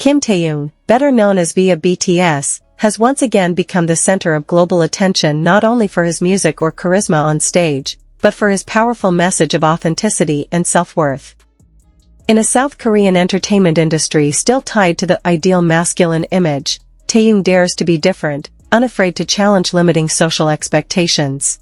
Kim Taehyung, better known as via BTS, has once again become the center of global attention not only for his music or charisma on stage, but for his powerful message of authenticity and self-worth. In a South Korean entertainment industry still tied to the ideal masculine image, Taehyung dares to be different, unafraid to challenge limiting social expectations.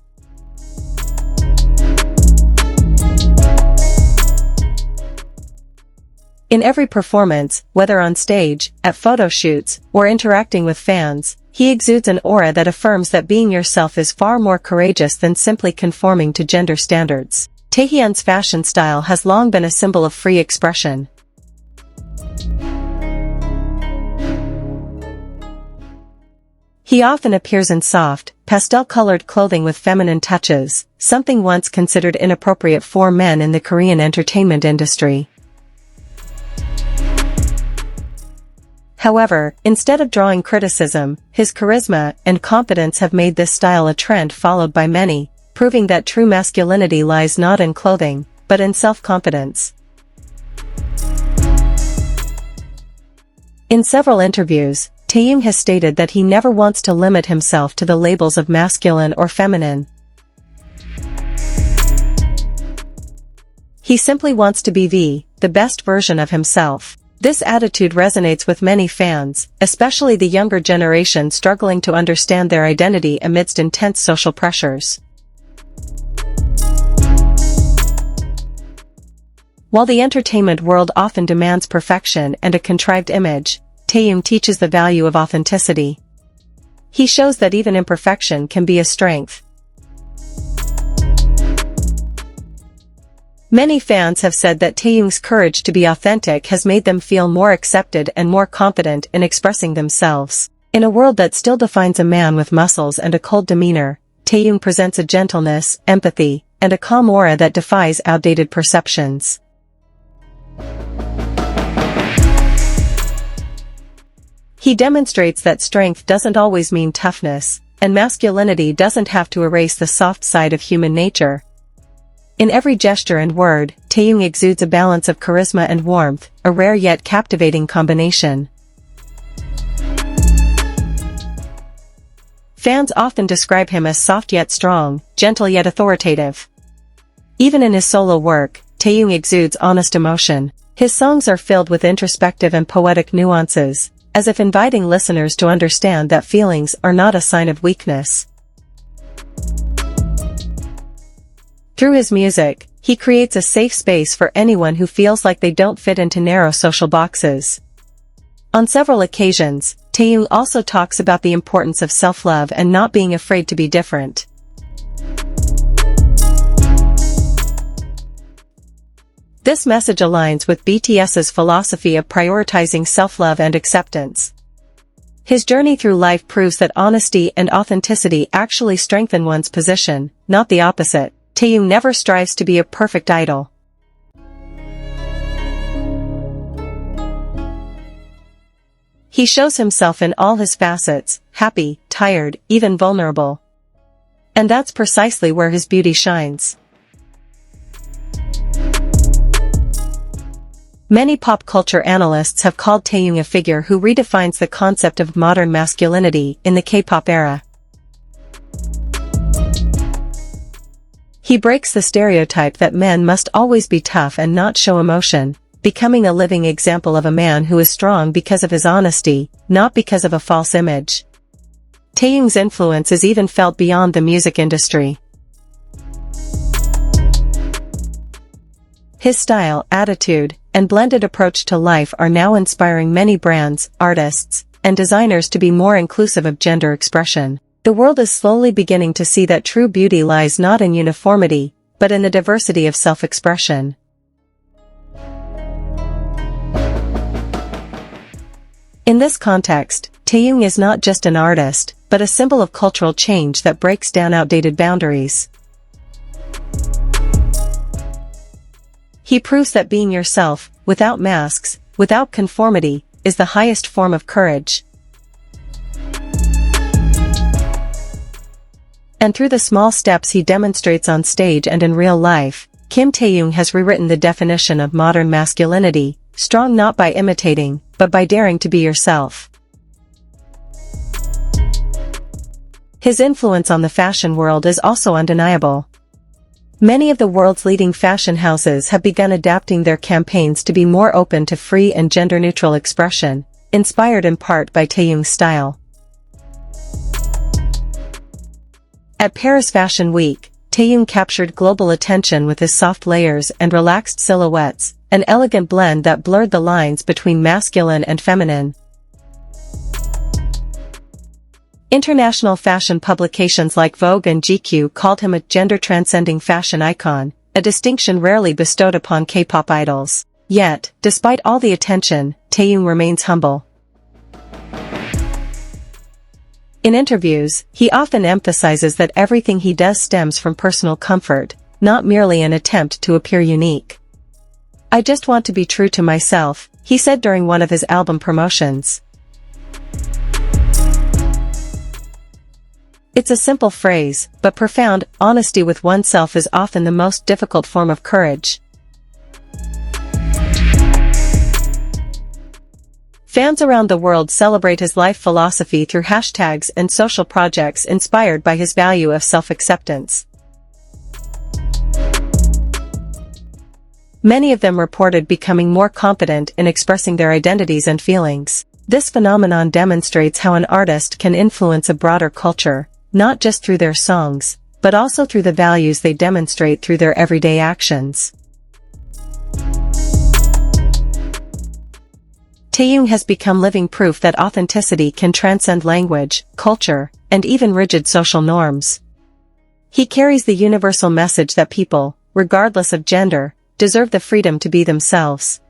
In every performance, whether on stage, at photo shoots, or interacting with fans, he exudes an aura that affirms that being yourself is far more courageous than simply conforming to gender standards. Taehyung's fashion style has long been a symbol of free expression. He often appears in soft, pastel-colored clothing with feminine touches, something once considered inappropriate for men in the Korean entertainment industry. However, instead of drawing criticism, his charisma and confidence have made this style a trend followed by many, proving that true masculinity lies not in clothing, but in self-confidence. In several interviews, Taehyung has stated that he never wants to limit himself to the labels of masculine or feminine. He simply wants to be the best version of himself. This attitude resonates with many fans, especially the younger generation struggling to understand their identity amidst intense social pressures. While the entertainment world often demands perfection and a contrived image, Taehyung teaches the value of authenticity. He shows that even imperfection can be a strength. Many fans have said that Taehyung's courage to be authentic has made them feel more accepted and more confident in expressing themselves. In a world that still defines a man with muscles and a cold demeanor, Taehyung presents a gentleness, empathy, and a calm aura that defies outdated perceptions. He demonstrates that strength doesn't always mean toughness, and masculinity doesn't have to erase the soft side of human nature. In every gesture and word, Taehyung exudes a balance of charisma and warmth, a rare yet captivating combination. Fans often describe him as soft yet strong, gentle yet authoritative. Even in his solo work, Taehyung exudes honest emotion. His songs are filled with introspective and poetic nuances, as if inviting listeners to understand that feelings are not a sign of weakness. Through his music, he creates a safe space for anyone who feels like they don't fit into narrow social boxes. On several occasions, Taehyung also talks about the importance of self-love and not being afraid to be different. This message aligns with BTS's philosophy of prioritizing self-love and acceptance. His journey through life proves that honesty and authenticity actually strengthen one's position, not the opposite. Taehyung never strives to be a perfect idol. He shows himself in all his facets, happy, tired, even vulnerable. And that's precisely where his beauty shines. Many pop culture analysts have called Taehyung a figure who redefines the concept of modern masculinity in the K-pop era. He breaks the stereotype that men must always be tough and not show emotion, becoming a living example of a man who is strong because of his honesty, not because of a false image. Taehyung's influence is even felt beyond the music industry. His style, attitude, and blended approach to life are now inspiring many brands, artists, and designers to be more inclusive of gender expression. The world is slowly beginning to see that true beauty lies not in uniformity, but in the diversity of self-expression. In this context, Taehyung is not just an artist, but a symbol of cultural change that breaks down outdated boundaries. He proves that being yourself, without masks, without conformity, is the highest form of courage. And through the small steps he demonstrates on stage and in real life, Kim Taehyung has rewritten the definition of modern masculinity, strong not by imitating, but by daring to be yourself. His influence on the fashion world is also undeniable. Many of the world's leading fashion houses have begun adapting their campaigns to be more open to free and gender-neutral expression, inspired in part by Taehyung's style. At Paris Fashion Week, Taehyung captured global attention with his soft layers and relaxed silhouettes, an elegant blend that blurred the lines between masculine and feminine. International fashion publications like Vogue and GQ called him a gender-transcending fashion icon, a distinction rarely bestowed upon K-pop idols. Yet, despite all the attention, Taehyung remains humble. In interviews, he often emphasizes that everything he does stems from personal comfort, not merely an attempt to appear unique. "I just want to be true to myself," he said during one of his album promotions. It's a simple phrase, but profound. Honesty with oneself is often the most difficult form of courage. Fans around the world celebrate his life philosophy through hashtags and social projects inspired by his value of self-acceptance. Many of them reported becoming more confident in expressing their identities and feelings. This phenomenon demonstrates how an artist can influence a broader culture, not just through their songs, but also through the values they demonstrate through their everyday actions. Taehyung has become living proof that authenticity can transcend language, culture, and even rigid social norms. He carries the universal message that people, regardless of gender, deserve the freedom to be themselves.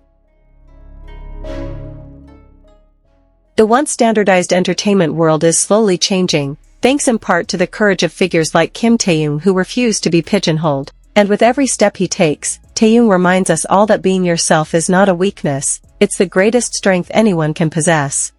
The once standardized entertainment world is slowly changing, thanks in part to the courage of figures like Kim Taehyung who refuse to be pigeonholed. And with every step he takes, Taehyung reminds us all that being yourself is not a weakness, it's the greatest strength anyone can possess.